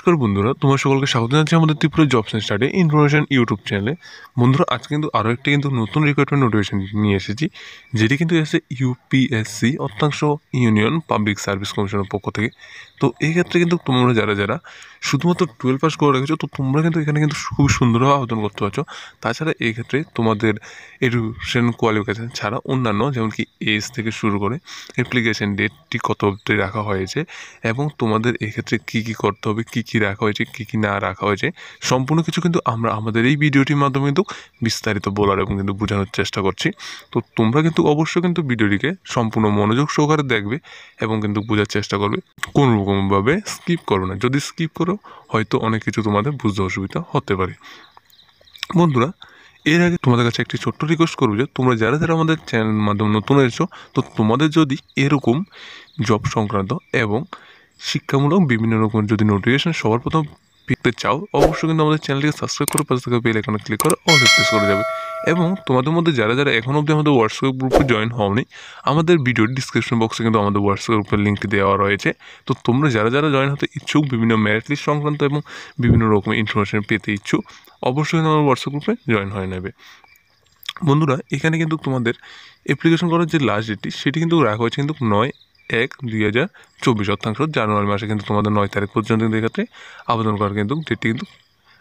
নমস্কার বন্ধুরা, তোমার সকলকে স্বাগত জানাচ্ছি আমাদের Tripura jobs and study information YouTube চ্যানেলে। বন্ধুরা, আজকে কিন্তু আরও একটি নতুন রিক্রুটমেন্ট নোটিফিকেশন নিয়ে এসেছি, যেটি কিন্তু এসেছে ইউপিএসসি অর্থাংশ ইউনিয়ন পাবলিক সার্ভিস কমিশনের পক্ষ থেকে। তো এই ক্ষেত্রে কিন্তু তোমরা যারা শুধুমাত্র 12 পাস করে রেখেছো, তো তোমরা কিন্তু এখানে কিন্তু খুব সুন্দরভাবে আবেদন করতে পারছো। তাছাড়া এই ক্ষেত্রে তোমাদের এডুকেশন কোয়ালিফিকেশান ছাড়া অন্যান্য যেমন কি এজ থেকে শুরু করে অ্যাপ্লিকেশন ডেটটি কত অবধি রাখা হয়েছে এবং তোমাদের এক্ষেত্রে কী কী করতে হবে, কী কী রাখা হয়েছে, কী কী না রাখা হয়েছে, সম্পূর্ণ কিছু কিন্তু আমরা আমাদের এই ভিডিওটির মাধ্যমে কিন্তু বিস্তারিত বলার এবং কিন্তু বোঝানোর চেষ্টা করছি। তো তোমরা কিন্তু অবশ্যই কিন্তু ভিডিওটিকে সম্পূর্ণ মনোযোগ সহকারে দেখবে এবং কিন্তু বোঝার চেষ্টা করবে, কোনো রকমভাবে স্কিপ করো না। যদি স্কিপ করো হয়তো অনেক কিছু তোমাদের বুঝতে অসুবিধা হতে পারে। বন্ধুরা, এর আগে তোমাদের কাছে একটি ছোট্ট রিকোয়েস্ট করবো যে তোমরা যারা আমাদের চ্যানেলের মাধ্যমে নতুন এসেছো, তো তোমাদের যদি এরকম জব সংক্রান্ত এবং শিক্ষামূলক বিভিন্ন রকমের যদি নোটিফিকেশন সবার প্রথম পেতে চাও, অবশ্যই কিন্তু আমাদের চ্যানেলটিকে সাবস্ক্রাইব করে পাশে থাকা বেল আইকনে ক্লিক করে অল প্রেস করে যাবে। এবং তোমাদের মধ্যে যারা এখনও অবধি আমাদের হোয়াটসঅ্যাপ গ্রুপে জয়েন হওনি, আমাদের ভিডিওর ডিসক্রিপশন বক্সে কিন্তু আমাদের হোয়াটসঅ্যাপ গ্রুপের লিঙ্কটি দেওয়া রয়েছে। তো তোমরা যারা জয়েন হতে ইচ্ছুক, বিভিন্ন মেরিট লিস্ট সংক্রান্ত এবং বিভিন্ন রকমের ইনফরমেশন পেতে ইচ্ছুক, অবশ্যই কিন্তু আমার হোয়াটসঅ্যাপ গ্রুপে জয়েন হয়ে নেবে। বন্ধুরা, এখানে কিন্তু তোমাদের অ্যাপ্লিকেশন করার যে লাস্ট ডেটটি সেটি কিন্তু রাখা হয়েছে কিন্তু 9/1/2024 অর্থাংশ জানুয়ারি মাসে কিন্তু তোমাদের 9 তারিখ পর্যন্ত কিন্তু এক্ষেত্রে আবেদন করার কিন্তু ডেটটি কিন্তু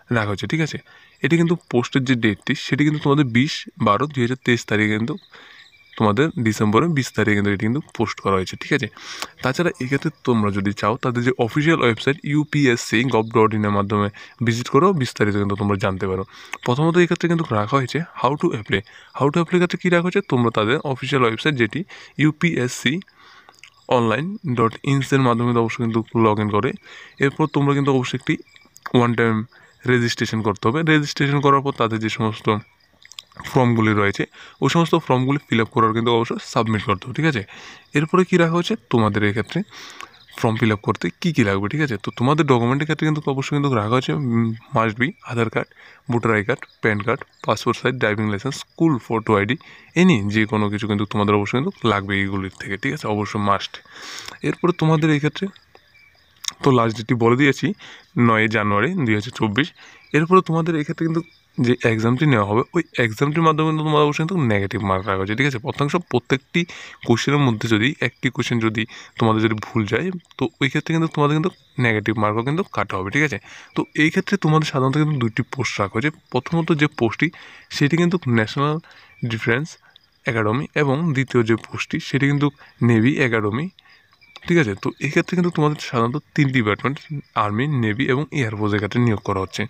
রাখা হয়েছে। ঠিক আছে, এটি কিন্তু পোস্টের যে ডেটটি সেটি কিন্তু তোমাদের 20/12/2023 তারিখে কিন্তু তোমাদের ডিসেম্বরের 20 তারিখে কিন্তু এটি কিন্তু পোস্ট করা হয়েছে। ঠিক আছে, তাছাড়া এক্ষেত্রে তোমরা যদি চাও তাদের যে অফিসিয়াল ওয়েবসাইট upsc.gov.in এর মাধ্যমে ভিজিট করেও বিস্তারিত কিন্তু তোমরা জানতে পারো। প্রথমত এক্ষেত্রে কিন্তু রাখা হয়েছে হাউ টু অ্যাপ্লাই ক্ষেত্রে কী রাখা হয়েছে, তোমরা তাদের অফিসিয়াল ওয়েবসাইট যেটি upsconline.in এর মাধ্যমে অবশ্যই কিন্তু লগ ইন করে এরপর তোমরা কিন্তু অবশ্যই একটি ওয়ান টাইম রেজিস্ট্রেশন করতে হবে। রেজিস্ট্রেশন করার পর তাদের যে সমস্ত ফর্মগুলি রয়েছে ওই সমস্ত ফর্মগুলি ফিল আপ করার কিন্তু অবশ্যই সাবমিট করতে হবে। ঠিক আছে, এরপরে কী রাখা হয়েছে, তোমাদের এক্ষেত্রে ফর্ম ফিল আপ করতে কী কী লাগবে। ঠিক আছে, তো তোমাদের ডকুমেন্টের ক্ষেত্রে কিন্তু অবশ্যই কিন্তু রাখা হয়েছে must be Aadhaar card, voter I card, pan card, passport size, driving licence, school photo ID, যে কোনো কিছু কিন্তু তোমাদের অবশ্যই কিন্তু লাগবে এইগুলির থেকে। ঠিক আছে, অবশ্যই মাস্ট। এরপরে তোমাদের এই ক্ষেত্রে তো লাস্ট ডেটটি বলে দিয়েছি 9 জানুয়ারি 2024। এরপরে তোমাদের এক্ষেত্রে কিন্তু যে এক্সামটি নেওয়া হবে ওই এক্সামটির মাধ্যমে কিন্তু তোমাদের অবশ্যই কিন্তু নেগেটিভ মার্ক রাখা হয়েছে। ঠিক আছে, প্রত্যেকটি কোশ্চেনের মধ্যে যদি একটি কোশ্চেন যদি তোমাদের যদি ভুল যায়, তো ওই ক্ষেত্রে কিন্তু তোমাদের কিন্তু নেগেটিভ মার্কও কিন্তু কাটা হবে। ঠিক আছে, তো এই ক্ষেত্রে তোমাদের সাধারণত কিন্তু দুইটি পোস্ট রাখা হয়েছে। প্রথমত যে পোস্টটি সেটি কিন্তু ন্যাশনাল ডিফেন্স একাডেমি এবং দ্বিতীয় যে পোস্টটি সেটি কিন্তু নেভি একাডেমি। ঠিক আছে, তো এক্ষেত্রে কিন্তু তোমাদের সাধারণত 3 ডিপার্টমেন্ট আর্মি, নেভি এবং এয়ারফোর্সের ক্ষেত্রে নিয়োগ করা হচ্ছে।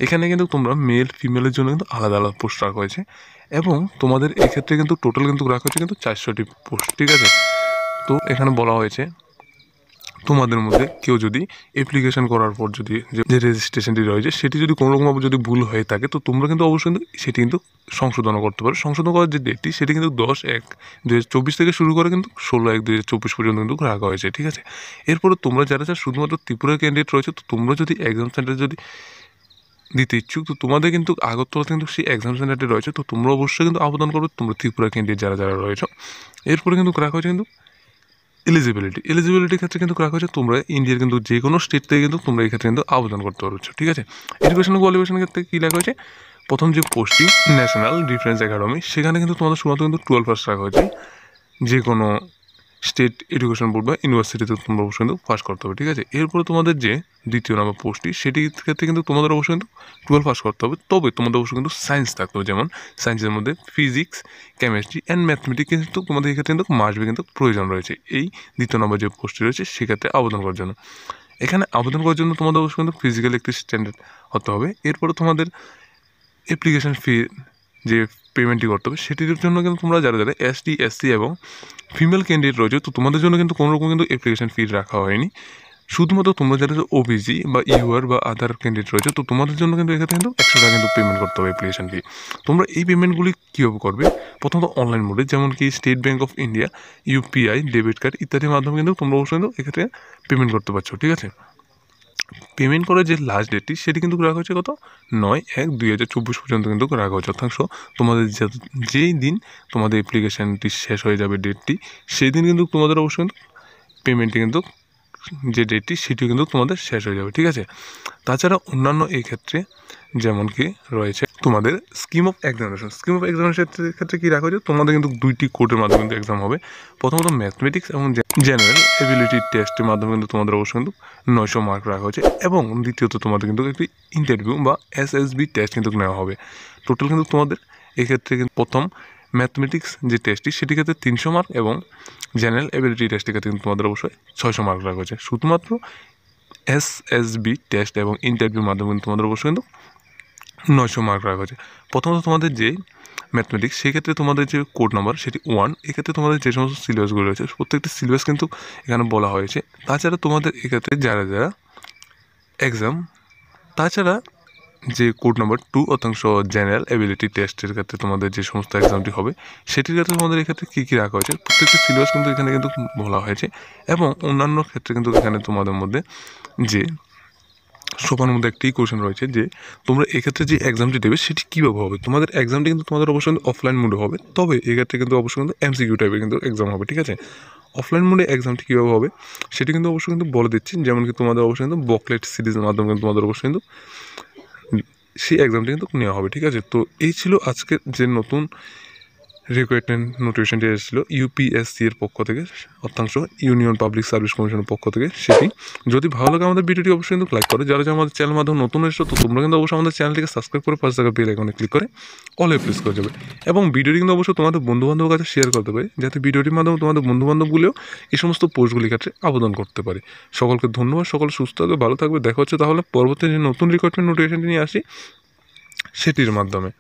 এখানে কিন্তু তোমরা মেল ফিমেলের জন্য কিন্তু আলাদা আলাদা পোস্ট রাখা হয়েছে এবং তোমাদের এক্ষেত্রে কিন্তু টোটাল কিন্তু রাখা হয়েছে কিন্তু 400টি পোস্ট। ঠিক আছে, তো এখানে বলা হয়েছে তোমাদের মধ্যে কেউ যদি অ্যাপ্লিকেশন করার পর যদি যে রেজিস্ট্রেশনটি রয়েছে সেটি যদি কোনো রকমভাবে যদি ভুল হয়ে থাকে, তো তোমরা কিন্তু অবশ্যই কিন্তু সেটি কিন্তু সংশোধন করতে পারো। সংশোধন করার যে ডেটটি সেটি কিন্তু 10/1/2024 থেকে শুরু করে কিন্তু 16/1/2024 পর্যন্ত কিন্তু রাখা হয়েছে। ঠিক আছে, এরপরে তোমরা যারা শুধুমাত্র ত্রিপুরা ক্যান্ডিডেট রয়েছে, তো তোমরা যদি এক্সাম সেন্টারে যদি দিতে ইচ্ছুক, তো তোমাদের কিন্তু আগরতলা কিন্তু সেই এক্সাম সেন্টারটি রয়েছে, তো তোমরা অবশ্যই কিন্তু আবেদন করবে তোমরা ত্রিপুরা ক্যান্ডিডেট যারা রয়েছে। এরপরে কিন্তু রাখা হয়েছে কিন্তু এলিজিবিলিটির ক্ষেত্রে কিন্তু রাখা হয়েছে তোমরা ইন্ডিয়ার কিন্তু যে কোনো স্টেট থেকে কিন্তু তোমরা এই ক্ষেত্রে কিন্তু আবেদন করতে পারছো। ঠিক আছে, এডুকেশনাল কোয়ালিফিকেশনের ক্ষেত্রে কী রাখা হয়েছে, প্রথম যে পোস্টিং ন্যাশনাল ডিফেন্স একাডেমি, সেখানে কিন্তু তোমাদের শুধুমাত্র কিন্তু 12 পাস রাখা হয়েছে। যে কোনো স্টেট এডুকেশন বোর্ড বা ইউনিভার্সিটিতে তোমরা অবশ্যই কিন্তু পাস করতে হবে। ঠিক আছে, এরপরে তোমাদের যে দ্বিতীয় নম্বর পোস্টটি সেটির ক্ষেত্রে কিন্তু তোমাদের অবশ্যই কিন্তু 12 পাস করতে হবে, তবে তোমাদের অবশ্যই কিন্তু সায়েন্স থাকতে হবে। যেমন সায়েন্সের মধ্যে ফিজিক্স, কেমিস্ট্রি অ্যান্ড ম্যাথমেটিক্স কিন্তু তোমাদের এক্ষেত্রে কিন্তু মাসবে কিন্তু প্রয়োজন রয়েছে এই দ্বিতীয় নম্বর যে পোস্টটি রয়েছে সেক্ষেত্রে আবেদন করার জন্য। এখানে আবেদন করার জন্য তোমাদের অবশ্যই কিন্তু ফিজিক্যাল একটি স্ট্যান্ডার্ড হতে হবে। এরপরে তোমাদের অ্যাপ্লিকেশন ফি যে পেমেন্টটি করতে হবে সেটির জন্য কিন্তু তোমরা যারা এসটি, এসসি এবং ফিমেল ক্যান্ডিডেট রয়েছে, তো তোমাদের জন্য কিন্তু কোনো রকম কিন্তু অ্যাপ্লিকেশন ফি রাখা হয়নি। শুধুমাত্র তোমরা যারা ওবিসি বা ইউআর বা আদার ক্যান্ডিডেট রয়েছে, তো তোমাদের জন্য কিন্তু এক্ষেত্রে কিন্তু 100 টাকা কিন্তু পেমেন্ট করতে হবে অ্যাপ্লিকেশন ফি। তোমরা এই পেমেন্টগুলি কীভাবে করবে, প্রথমত অনলাইন মোডে, যেমন কি state bank of India, UPI, debit card ইত্যাদির মাধ্যমে কিন্তু তোমরা অবশ্যই কিন্তু এক্ষেত্রে পেমেন্ট করতে পারছো। ঠিক আছে, পেমেন্ট করার যে লাস্ট ডেটটি সেটি কিন্তু রাখা হয়েছে কত, 9/1/2024 পর্যন্ত কিন্তু রাখা হয়েছে। অর্থাংশ তোমাদের যেই দিন তোমাদের অ্যাপ্লিকেশানটি শেষ হয়ে যাবে ডেটটি, সেই দিন কিন্তু তোমাদের অবশ্যই কিন্তু পেমেন্টটি কিন্তু যে ডেটটি সেটিও কিন্তু তোমাদের শেষ হয়ে যাবে, ঠিক আছে। তাছাড়া অন্যান্য এই ক্ষেত্রে যেমন কি রয়েছে তোমাদের স্কিম অফ এক্সামিনেশন ক্ষেত্রে কী রাখা হয়েছে, তোমাদের কিন্তু 2টি কোডের মাধ্যমে কিন্তু এক্সাম হবে। প্রথমত ম্যাথমেটিক্স এবং জেনারেল এবিলিটি টেস্টের মাধ্যমে কিন্তু তোমাদের অবশ্যই কিন্তু 900 মার্ক রাখা হয়েছে, এবং দ্বিতীয়ত তোমাদের কিন্তু একটি ইন্টারভিউ বা SSB টেস্ট কিন্তু নেওয়া হবে। টোটাল কিন্তু তোমাদের এক্ষেত্রে কিন্তু প্রথম ম্যাথমেটিক্স যে টেস্টটি সেটি ক্ষেত্রে 300 মার্ক, এবং জেনারেল এবিলিটি টেস্টের ক্ষেত্রে কিন্তু তোমাদের অবশ্যই 600 মার্ক রাখা হয়েছে। শুধুমাত্র SSB টেস্ট এবং ইন্টারভিউর মাধ্যমে কিন্তু তোমাদের অবশ্যই কিন্তু 900 মার্ক রাখা হয়েছে। প্রথমত তোমাদের যে ম্যাথমেটিক্স সেক্ষেত্রে তোমাদের যে কোড নাম্বার সেটি 1, এক্ষেত্রে তোমাদের যে সমস্ত সিলেবাসগুলো রয়েছে প্রত্যেকটি সিলেবাস কিন্তু এখানে বলা হয়েছে। তাছাড়া তোমাদের এক্ষেত্রে যারা যারা এক্সাম, তাছাড়া যে কোড নাম্বার 2 অর্থাৎ জেনারেল এবিলিটি টেস্টের ক্ষেত্রে তোমাদের যে সমস্ত এক্সামটি হবে সেটির ক্ষেত্রে তোমাদের এক্ষেত্রে কী কী রাখা হয়েছে প্রত্যেকটি সিলেবাস কিন্তু এখানে কিন্তু বলা হয়েছে, এবং অন্যান্য ক্ষেত্রে কিন্তু এখানে তোমাদের মধ্যে যে সবার মধ্যে একটি কোশ্চেন রয়েছে যে তোমরা এক্ষেত্রে যে এক্সামটি দেবে সেটি কীভাবে হবে। তোমাদের এক্সামটি কিন্তু তোমাদের অবশ্যই অফলাইন মোডে হবে, তবে এক্ষেত্রে কিন্তু অবশ্যই কিন্তু MCQ টাইপের কিন্তু এক্সাম হবে, ঠিক আছে। অফলাইন মোডে এক্সামটি কীভাবে হবে সেটি কিন্তু অবশ্যই কিন্তু বলে দিচ্ছি, যেমন কি তোমাদের অবশ্যই কিন্তু বকলেট সিরিজের মাধ্যমে কিন্তু তোমাদের অবশ্যই কিন্তু সেই এক্সামটি কিন্তু নেওয়া হবে, ঠিক আছে। তো এই ছিল আজকের যে নতুন রিক্রুটমেন্ট নোটিফিকেশনটি এসেছিলো UPSC এর পক্ষ থেকে, অর্থাংশ ইউনিয়ন পাবলিক সার্ভিস কমিশনের পক্ষ থেকে। সেটি যদি ভালো লাগে আমাদের ভিডিওটি অবশ্যই কিন্তু লাইক করে, যারা যারা আমাদের চ্যানেল মাধ্যমে নতুন এসেছো তো তোমরা কিন্তু অবশ্যই আমাদের চ্যানেলটিকে সাবস্ক্রাইব করে পাশে থাকা বেল আইকনে ক্লিক করে অলে প্রেস করে যাবে, এবং ভিডিওটি কিন্তু অবশ্যই তোমাদের বন্ধুবান্ধবের কাছে শেয়ার করতে পারে, যাতে ভিডিওটির মাধ্যমে তোমাদের বন্ধুবান্ধবগুলোও এই সমস্ত পোস্টগুলির ক্ষেত্রে আবেদন করতে পারে। সকলকে ধন্যবাদ, সকল সুস্থ থাকবে, ভালো থাকবে। দেখা হচ্ছে তাহলে পরবর্তী যে নতুন রিক্রুটমেন্ট নোটিফিকেশনটি নিয়ে আসি সেটির মাধ্যমে।